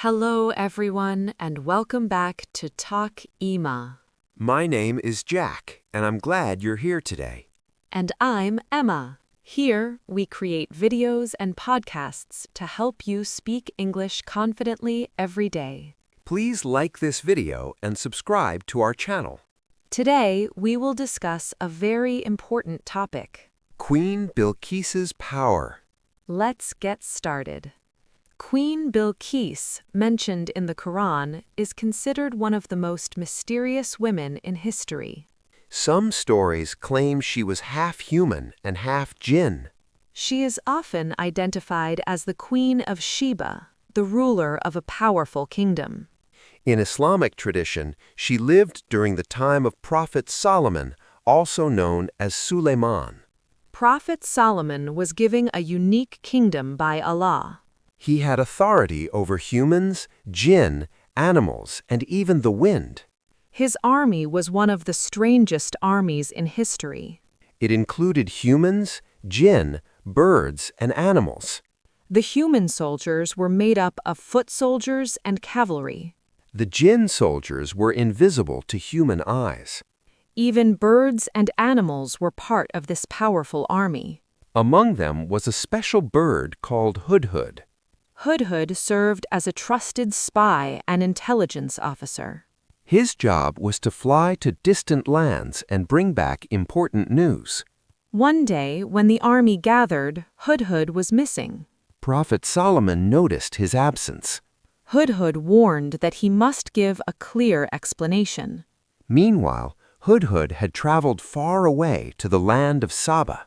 Hello, everyone, and welcome back to Talk Ema. My name is Jack, and I'm glad you're here today. And I'm Emma. Here, we create videos and podcasts to help you speak English confidently every day. Please like this video and subscribe to our channel. Today, we will discuss a very important topic. Queen Bilqis's power. Let's get started. Queen Bilqis, mentioned in the Quran, is considered one of the most mysterious women in history. Some stories claim she was half human and half jinn. She is often identified as the Queen of Sheba, the ruler of a powerful kingdom. In Islamic tradition, she lived during the time of Prophet Solomon, also known as Suleiman. Prophet Solomon was given a unique kingdom by Allah. He had authority over humans, jinn, animals, and even the wind. His army was one of the strangest armies in history. It included humans, jinn, birds, and animals. The human soldiers were made up of foot soldiers and cavalry. The jinn soldiers were invisible to human eyes. Even birds and animals were part of this powerful army. Among them was a special bird called Hudhud. Hudhud served as a trusted spy and intelligence officer. His job was to fly to distant lands and bring back important news. One day, when the army gathered, Hudhud was missing. Prophet Solomon noticed his absence. Hudhud warned that he must give a clear explanation. Meanwhile, Hudhud had traveled far away to the land of Saba.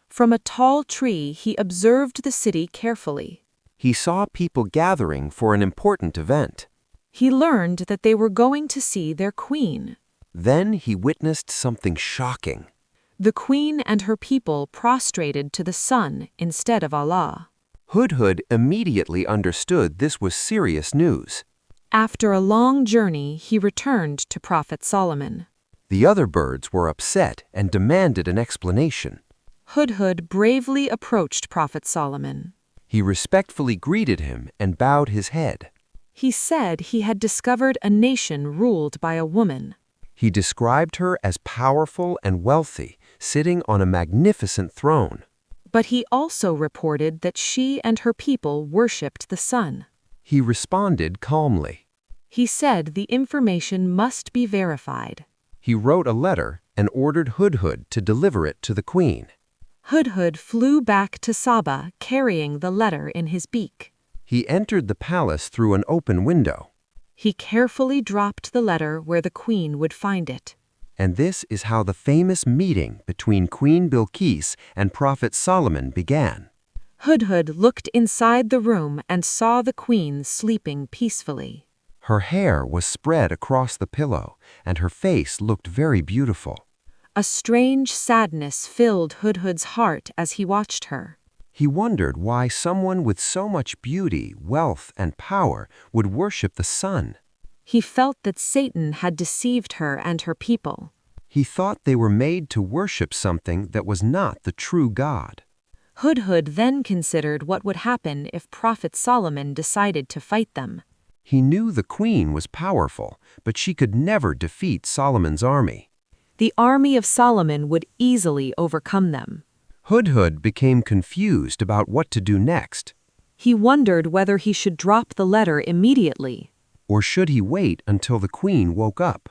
From a tall tree, he observed the city carefully. He saw people gathering for an important event. He learned that they were going to see their queen. Then he witnessed something shocking. The queen and her people prostrated to the sun instead of Allah. Hudhud immediately understood this was serious news. After a long journey, he returned to Prophet Solomon. The other birds were upset and demanded an explanation. Hudhud bravely approached Prophet Solomon. He respectfully greeted him and bowed his head. He said he had discovered a nation ruled by a woman. He described her as powerful and wealthy, sitting on a magnificent throne. But he also reported that she and her people worshipped the sun. He responded calmly. He said the information must be verified. He wrote a letter and ordered Hudhud to deliver it to the queen. Hudhud flew back to Saba carrying the letter in his beak. He entered the palace through an open window. He carefully dropped the letter where the queen would find it. And this is how the famous meeting between Queen Bilqis and Prophet Solomon began. Hudhud looked inside the room and saw the queen sleeping peacefully. Her hair was spread across the pillow, and her face looked very beautiful. A strange sadness filled Hudhud's heart as he watched her. He wondered why someone with so much beauty, wealth, and power would worship the sun. He felt that Satan had deceived her and her people. He thought they were made to worship something that was not the true God. Hudhud then considered what would happen if Prophet Solomon decided to fight them. He knew the queen was powerful, but she could never defeat Solomon's army. The army of Solomon would easily overcome them. Hudhud became confused about what to do next. He wondered whether he should drop the letter immediately. Or should he wait until the queen woke up?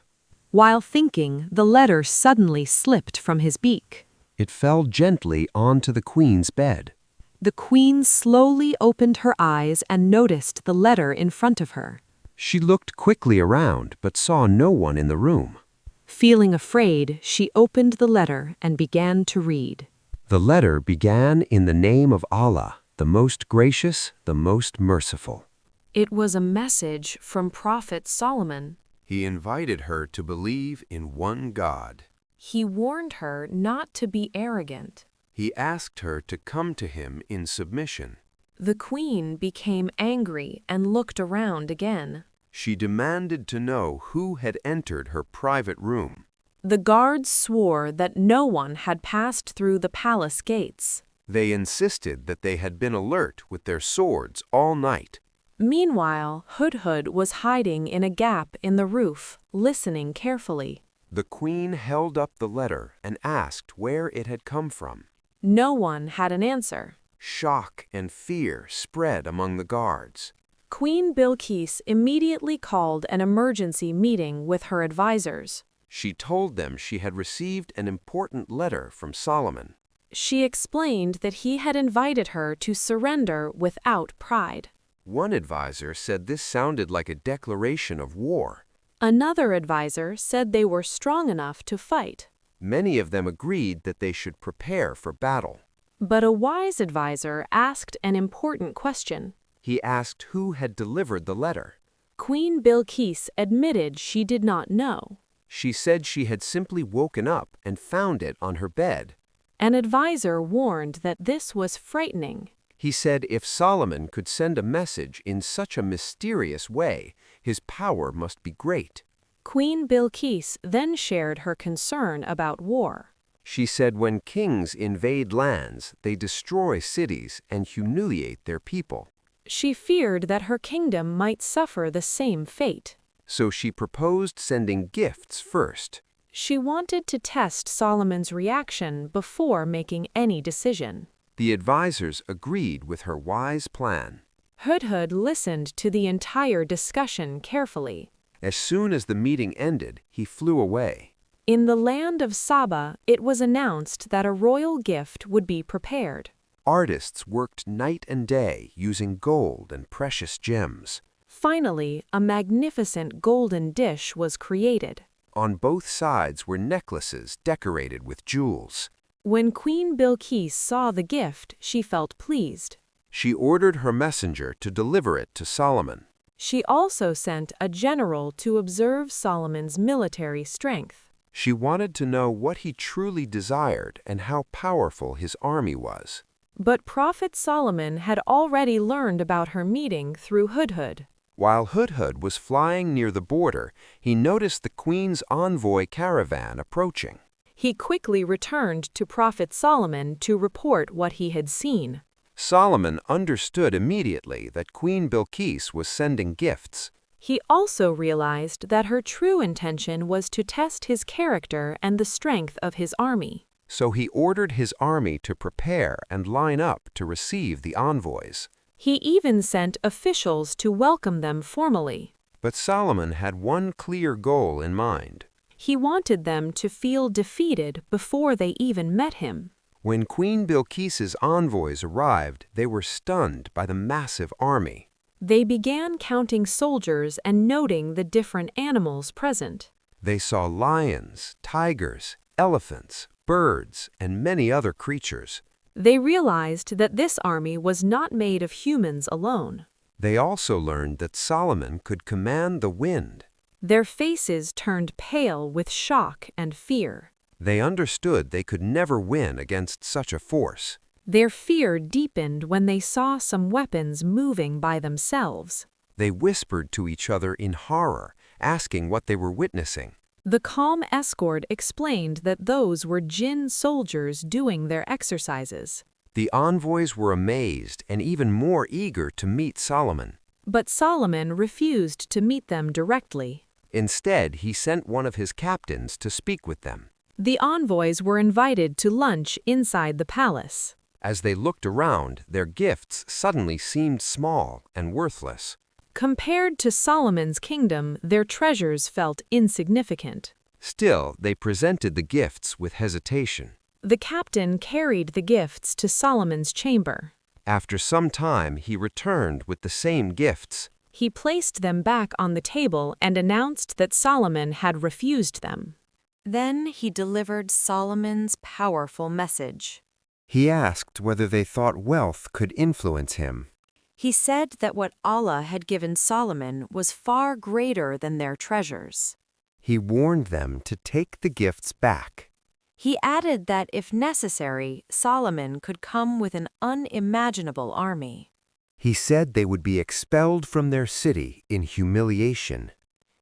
While thinking, the letter suddenly slipped from his beak. It fell gently onto the queen's bed. The queen slowly opened her eyes and noticed the letter in front of her. She looked quickly around but saw no one in the room. Feeling afraid, she opened the letter and began to read. The letter began in the name of Allah, the most gracious, the most merciful. It was a message from Prophet Solomon. He invited her to believe in one God. He warned her not to be arrogant. He asked her to come to him in submission. The queen became angry and looked around again. She demanded to know who had entered her private room. The guards swore that no one had passed through the palace gates. They insisted that they had been alert with their swords all night. Meanwhile, Hudhud was hiding in a gap in the roof, listening carefully. The queen held up the letter and asked where it had come from. No one had an answer. Shock and fear spread among the guards. Queen Bilqis immediately called an emergency meeting with her advisors. She told them she had received an important letter from Solomon. She explained that he had invited her to surrender without pride. One advisor said this sounded like a declaration of war. Another advisor said they were strong enough to fight. Many of them agreed that they should prepare for battle. But a wise advisor asked an important question. He asked who had delivered the letter. Queen Bilqis admitted she did not know. She said she had simply woken up and found it on her bed. An advisor warned that this was frightening. He said if Solomon could send a message in such a mysterious way, his power must be great. Queen Bilqis then shared her concern about war. She said when kings invade lands, they destroy cities and humiliate their people. She feared that her kingdom might suffer the same fate. So she proposed sending gifts first. She wanted to test Solomon's reaction before making any decision. The advisors agreed with her wise plan. Hudhud listened to the entire discussion carefully. As soon as the meeting ended, he flew away. In the land of Saba, it was announced that a royal gift would be prepared. Artists worked night and day using gold and precious gems. Finally, a magnificent golden dish was created. On both sides were necklaces decorated with jewels. When Queen Bilqis saw the gift, she felt pleased. She ordered her messenger to deliver it to Solomon. She also sent a general to observe Solomon's military strength. She wanted to know what he truly desired and how powerful his army was. But Prophet Solomon had already learned about her meeting through Hudhud. While Hudhud was flying near the border, he noticed the queen's envoy caravan approaching. He quickly returned to Prophet Solomon to report what he had seen. Solomon understood immediately that Queen Bilqis was sending gifts. He also realized that her true intention was to test his character and the strength of his army. So he ordered his army to prepare and line up to receive the envoys. He even sent officials to welcome them formally. But Solomon had one clear goal in mind. He wanted them to feel defeated before they even met him. When Queen Bilqis's envoys arrived, they were stunned by the massive army. They began counting soldiers and noting the different animals present. They saw lions, tigers, elephants, birds, and many other creatures. They realized that this army was not made of humans alone. They also learned that Solomon could command the wind. Their faces turned pale with shock and fear. They understood they could never win against such a force. Their fear deepened when they saw some weapons moving by themselves. They whispered to each other in horror, asking what they were witnessing. The calm escort explained that those were jinn soldiers doing their exercises. The envoys were amazed and even more eager to meet Solomon. But Solomon refused to meet them directly. Instead, he sent one of his captains to speak with them. The envoys were invited to lunch inside the palace. As they looked around, their gifts suddenly seemed small and worthless. Compared to Solomon's kingdom, their treasures felt insignificant. Still, they presented the gifts with hesitation. The captain carried the gifts to Solomon's chamber. After some time, he returned with the same gifts. He placed them back on the table and announced that Solomon had refused them. Then he delivered Solomon's powerful message. He asked whether they thought wealth could influence him. He said that what Allah had given Solomon was far greater than their treasures. He warned them to take the gifts back. He added that if necessary, Solomon could come with an unimaginable army. He said they would be expelled from their city in humiliation.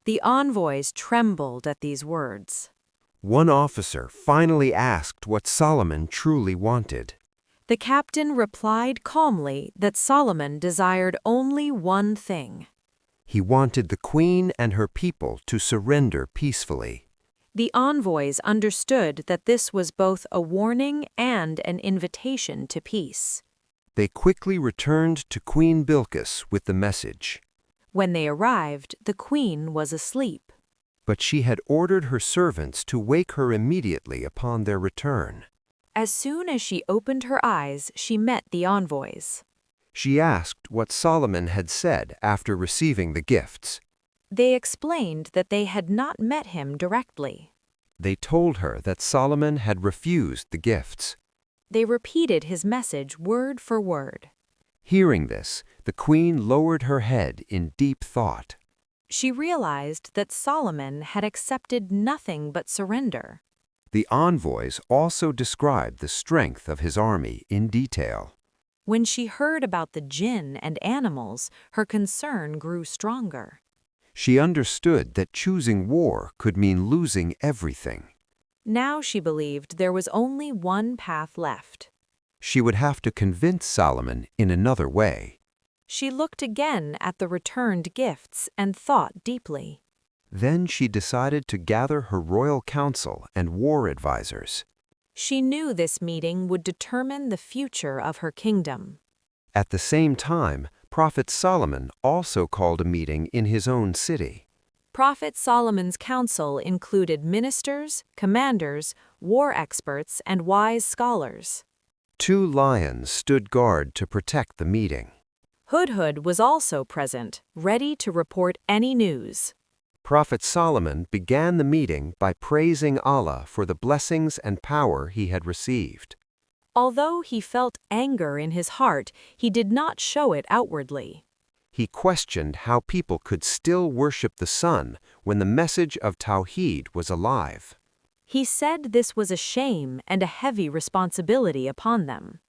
The envoys trembled at these words. One officer finally asked what Solomon truly wanted. The captain replied calmly that Solomon desired only one thing. He wanted the queen and her people to surrender peacefully. The envoys understood that this was both a warning and an invitation to peace. They quickly returned to Queen Bilqis with the message. When they arrived, the queen was asleep. But she had ordered her servants to wake her immediately upon their return. As soon as she opened her eyes, she met the envoys. She asked what Solomon had said after receiving the gifts. They explained that they had not met him directly. They told her that Solomon had refused the gifts. They repeated his message word for word. Hearing this, the queen lowered her head in deep thought. She realized that Solomon had accepted nothing but surrender. The envoys also described the strength of his army in detail. When she heard about the jinn and animals, her concern grew stronger. She understood that choosing war could mean losing everything. Now she believed there was only one path left. She would have to convince Solomon in another way. She looked again at the returned gifts and thought deeply. Then she decided to gather her royal council and war advisors. She knew this meeting would determine the future of her kingdom. At the same time, Prophet Solomon also called a meeting in his own city. Prophet Solomon's council included ministers, commanders, war experts, and wise scholars. 2 lions stood guard to protect the meeting. Hudhud was also present, ready to report any news. Prophet Solomon began the meeting by praising Allah for the blessings and power he had received. Although he felt anger in his heart, he did not show it outwardly. He questioned how people could still worship the sun when the message of Tawheed was alive. He said this was a shame and a heavy responsibility upon them.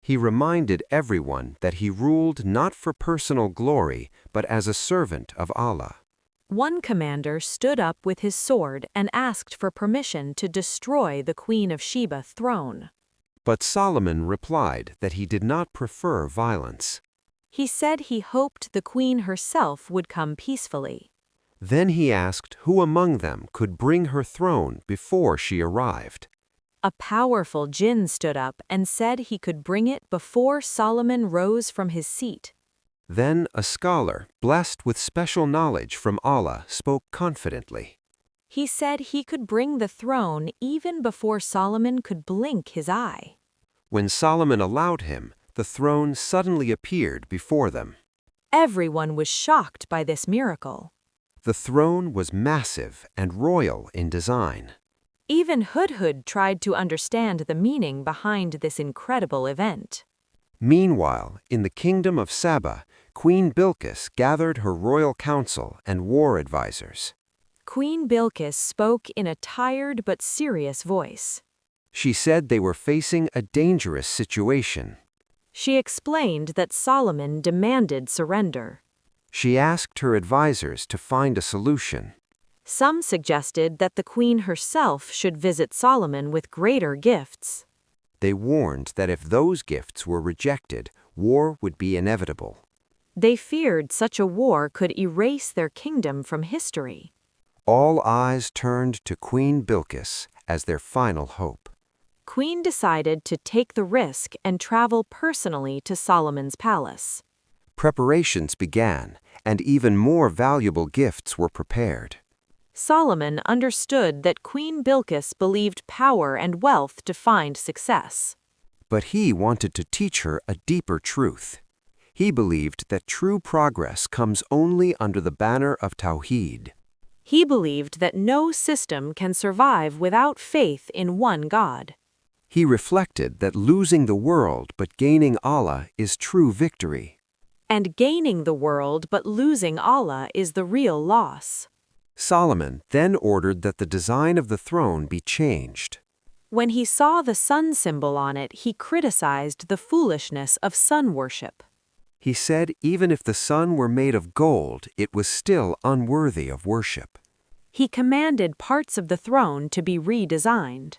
He reminded everyone that he ruled not for personal glory, but as a servant of Allah. One commander stood up with his sword and asked for permission to destroy the Queen of Sheba's throne. But Solomon replied that he did not prefer violence. He said he hoped the queen herself would come peacefully. Then he asked who among them could bring her throne before she arrived. A powerful jinn stood up and said he could bring it before Solomon rose from his seat. Then a scholar, blessed with special knowledge from Allah, spoke confidently. He said he could bring the throne even before Solomon could blink his eye. When Solomon allowed him, the throne suddenly appeared before them. Everyone was shocked by this miracle. The throne was massive and royal in design. Even Hudhud tried to understand the meaning behind this incredible event. Meanwhile, in the kingdom of Saba, Queen Bilqis gathered her royal council and war advisors. Queen Bilqis spoke in a tired but serious voice. She said they were facing a dangerous situation. She explained that Solomon demanded surrender. She asked her advisors to find a solution. Some suggested that the queen herself should visit Solomon with greater gifts. They warned that if those gifts were rejected, war would be inevitable. They feared such a war could erase their kingdom from history. All eyes turned to Queen Bilqis as their final hope. Queen decided to take the risk and travel personally to Solomon's palace. Preparations began, and even more valuable gifts were prepared. Solomon understood that Queen Bilqis believed power and wealth defined success. But he wanted to teach her a deeper truth. He believed that true progress comes only under the banner of Tawheed. He believed that no system can survive without faith in one God. He reflected that losing the world but gaining Allah is true victory. And gaining the world but losing Allah is the real loss. Solomon then ordered that the design of the throne be changed. When he saw the sun symbol on it, he criticized the foolishness of sun worship. He said even if the sun were made of gold, it was still unworthy of worship. He commanded parts of the throne to be redesigned.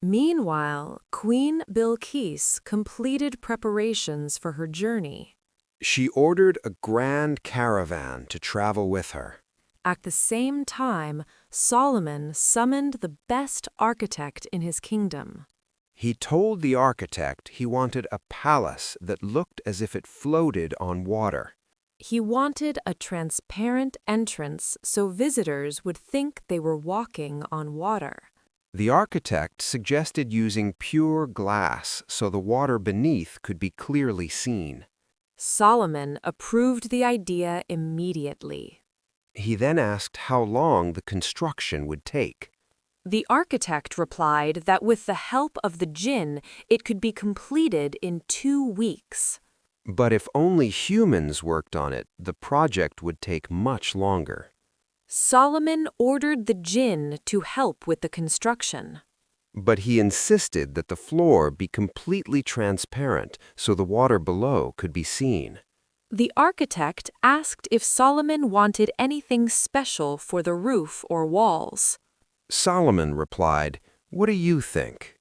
Meanwhile, Queen Bilqis completed preparations for her journey. She ordered a grand caravan to travel with her. At the same time, Solomon summoned the best architect in his kingdom. He told the architect he wanted a palace that looked as if it floated on water. He wanted a transparent entrance so visitors would think they were walking on water. The architect suggested using pure glass so the water beneath could be clearly seen. Solomon approved the idea immediately. He then asked how long the construction would take. The architect replied that with the help of the jinn, it could be completed in 2 weeks. But if only humans worked on it, the project would take much longer. Solomon ordered the jinn to help with the construction. But he insisted that the floor be completely transparent so the water below could be seen. The architect asked if Solomon wanted anything special for the roof or walls. Solomon replied, "What do you think?"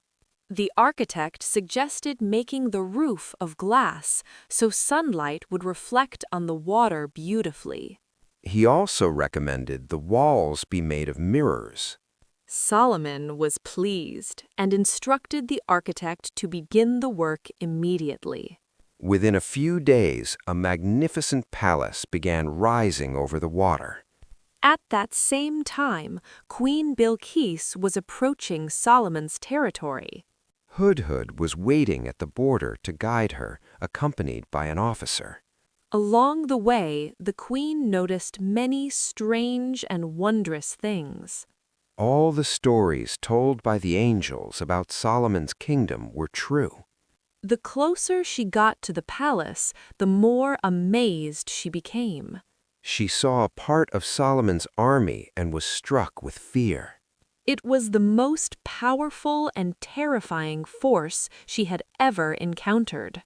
The architect suggested making the roof of glass so sunlight would reflect on the water beautifully. He also recommended the walls be made of mirrors. Solomon was pleased and instructed the architect to begin the work immediately. Within a few days, a magnificent palace began rising over the water. At that same time, Queen Bilqis was approaching Solomon's territory. Hudhud was waiting at the border to guide her, accompanied by an officer. Along the way, the queen noticed many strange and wondrous things. All the stories told by the angels about Solomon's kingdom were true. The closer she got to the palace, the more amazed she became. She saw a part of Solomon's army and was struck with fear. It was the most powerful and terrifying force she had ever encountered.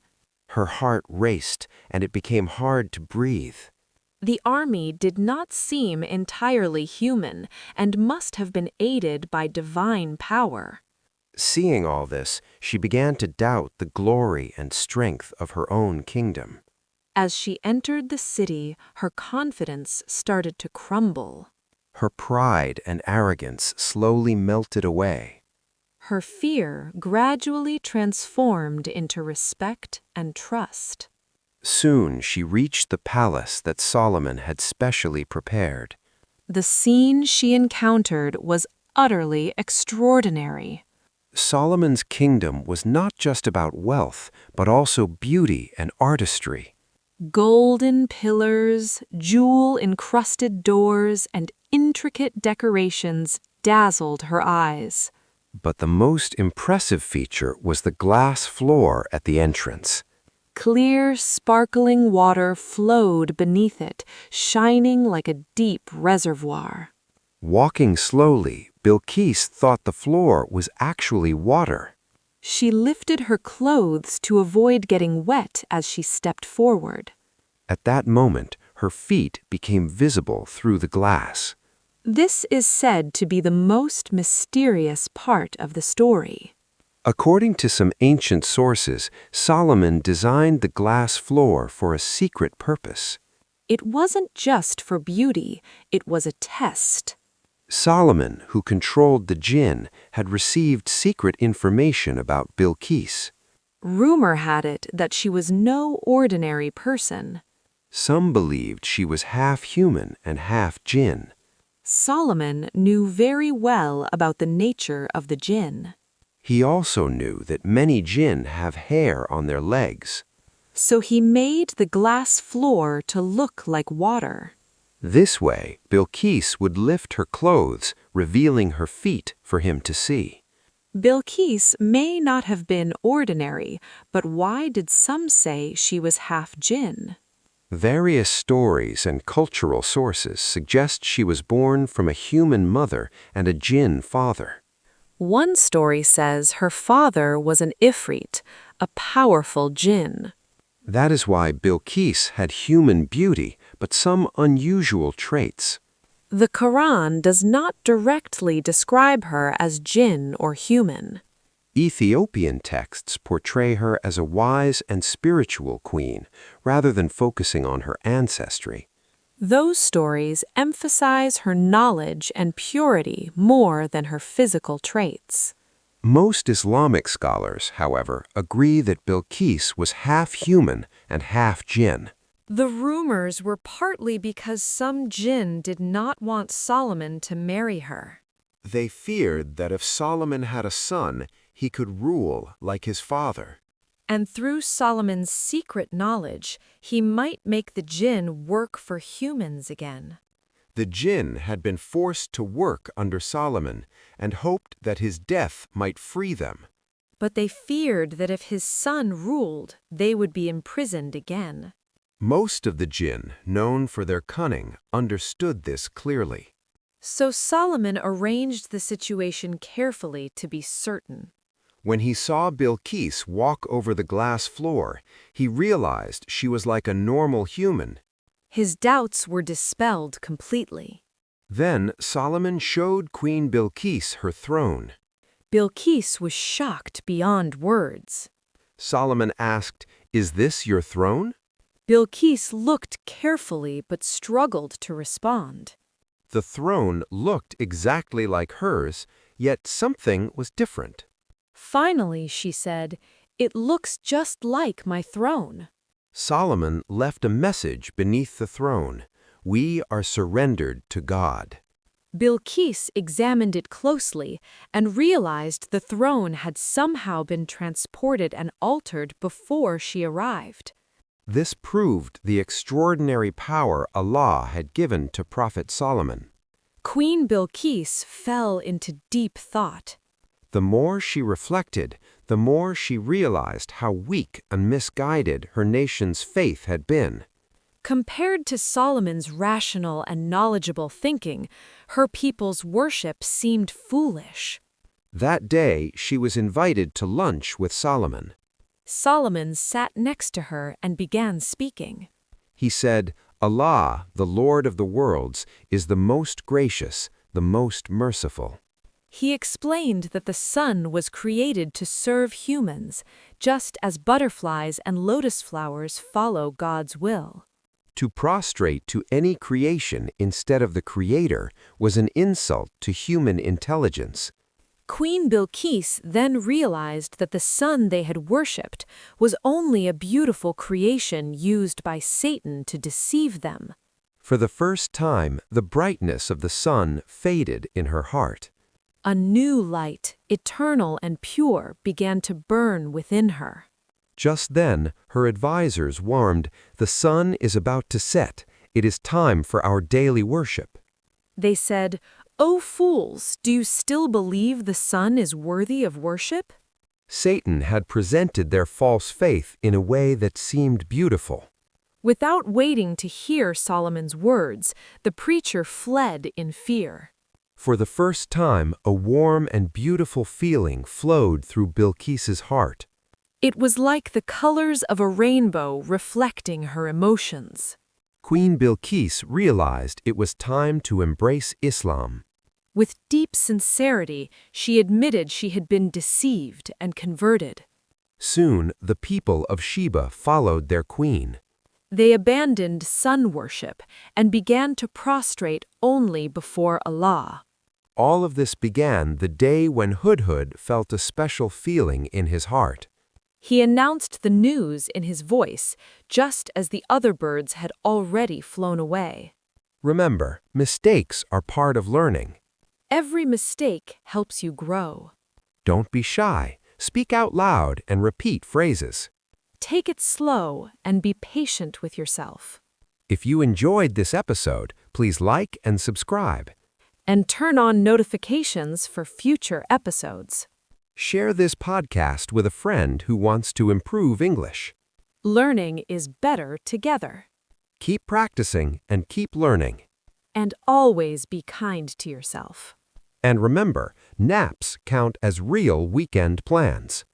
Her heart raced, and it became hard to breathe. The army did not seem entirely human and must have been aided by divine power. Seeing all this, she began to doubt the glory and strength of her own kingdom. As she entered the city, her confidence started to crumble. Her pride and arrogance slowly melted away. Her fear gradually transformed into respect and trust. Soon she reached the palace that Solomon had specially prepared. The scene she encountered was utterly extraordinary. Solomon's kingdom was not just about wealth, but also beauty and artistry. Golden pillars, jewel-encrusted doors, and intricate decorations dazzled her eyes. But the most impressive feature was the glass floor at the entrance. Clear, sparkling water flowed beneath it, shining like a deep reservoir. Walking slowly, Bilqis thought the floor was actually water. She lifted her clothes to avoid getting wet as she stepped forward. At that moment, her feet became visible through the glass. This is said to be the most mysterious part of the story. According to some ancient sources, Solomon designed the glass floor for a secret purpose. It wasn't just for beauty, it was a test. Solomon, who controlled the jinn, had received secret information about Bilqis. Rumor had it that she was no ordinary person. Some believed she was half human and half jinn. Solomon knew very well about the nature of the jinn. He also knew that many jinn have hair on their legs. So he made the glass floor to look like water. This way, Bilqis would lift her clothes, revealing her feet for him to see. Bilqis may not have been ordinary, but why did some say she was half jinn? Various stories and cultural sources suggest she was born from a human mother and a jinn father. One story says her father was an ifrit, a powerful jinn. That is why Bilqis had human beauty, but some unusual traits. The Quran does not directly describe her as jinn or human. Ethiopian texts portray her as a wise and spiritual queen, rather than focusing on her ancestry. Those stories emphasize her knowledge and purity more than her physical traits. Most Islamic scholars, however, agree that Bilqis was half human and half jinn. The rumors were partly because some jinn did not want Solomon to marry her. They feared that if Solomon had a son, he could rule like his father. And through Solomon's secret knowledge, he might make the jinn work for humans again. The jinn had been forced to work under Solomon and hoped that his death might free them. But they feared that if his son ruled, they would be imprisoned again. Most of the jinn, known for their cunning, understood this clearly. So Solomon arranged the situation carefully to be certain. When he saw Bilqis walk over the glass floor, he realized she was like a normal human. His doubts were dispelled completely. Then Solomon showed Queen Bilqis her throne. Bilqis was shocked beyond words. Solomon asked, "Is this your throne?" Bilqis looked carefully but struggled to respond. The throne looked exactly like hers, yet something was different. Finally, she said, "It looks just like my throne." Solomon left a message beneath the throne. We are surrendered to God. Bilqis examined it closely and realized the throne had somehow been transported and altered before she arrived. This proved the extraordinary power Allah had given to Prophet Solomon. Queen Bilqis fell into deep thought. The more she reflected, the more she realized how weak and misguided her nation's faith had been. Compared to Solomon's rational and knowledgeable thinking, her people's worship seemed foolish. That day, she was invited to lunch with Solomon. Solomon sat next to her and began speaking. He said, "Allah, the Lord of the worlds, is the most gracious, the most merciful." He explained that the sun was created to serve humans, just as butterflies and lotus flowers follow God's will. To prostrate to any creation instead of the Creator was an insult to human intelligence. Queen Bilqis then realized that the sun they had worshipped was only a beautiful creation used by Satan to deceive them. For the first time, the brightness of the sun faded in her heart. A new light, eternal and pure, began to burn within her. Just then, her advisors warned, "The sun is about to set. It is time for our daily worship." They said, "O fools, do you still believe the sun is worthy of worship?" Satan had presented their false faith in a way that seemed beautiful. Without waiting to hear Solomon's words, the preacher fled in fear. For the first time, a warm and beautiful feeling flowed through Bilqis's heart. It was like the colors of a rainbow reflecting her emotions. Queen Bilqis realized it was time to embrace Islam. With deep sincerity, she admitted she had been deceived and converted. Soon, the people of Sheba followed their queen. They abandoned sun worship and began to prostrate only before Allah. All of this began the day when Hudhud felt a special feeling in his heart. He announced the news in his voice, just as the other birds had already flown away. Remember, mistakes are part of learning. Every mistake helps you grow. Don't be shy. Speak out loud and repeat phrases. Take it slow and be patient with yourself. If you enjoyed this episode, please like and subscribe. And turn on notifications for future episodes. Share this podcast with a friend who wants to improve English. Learning is better together. Keep practicing and keep learning. And always be kind to yourself. And remember, naps count as real weekend plans.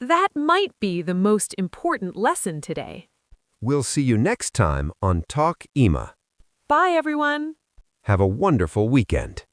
That might be the most important lesson today. We'll see you next time on Talk Ema. Bye, everyone. Have a wonderful weekend.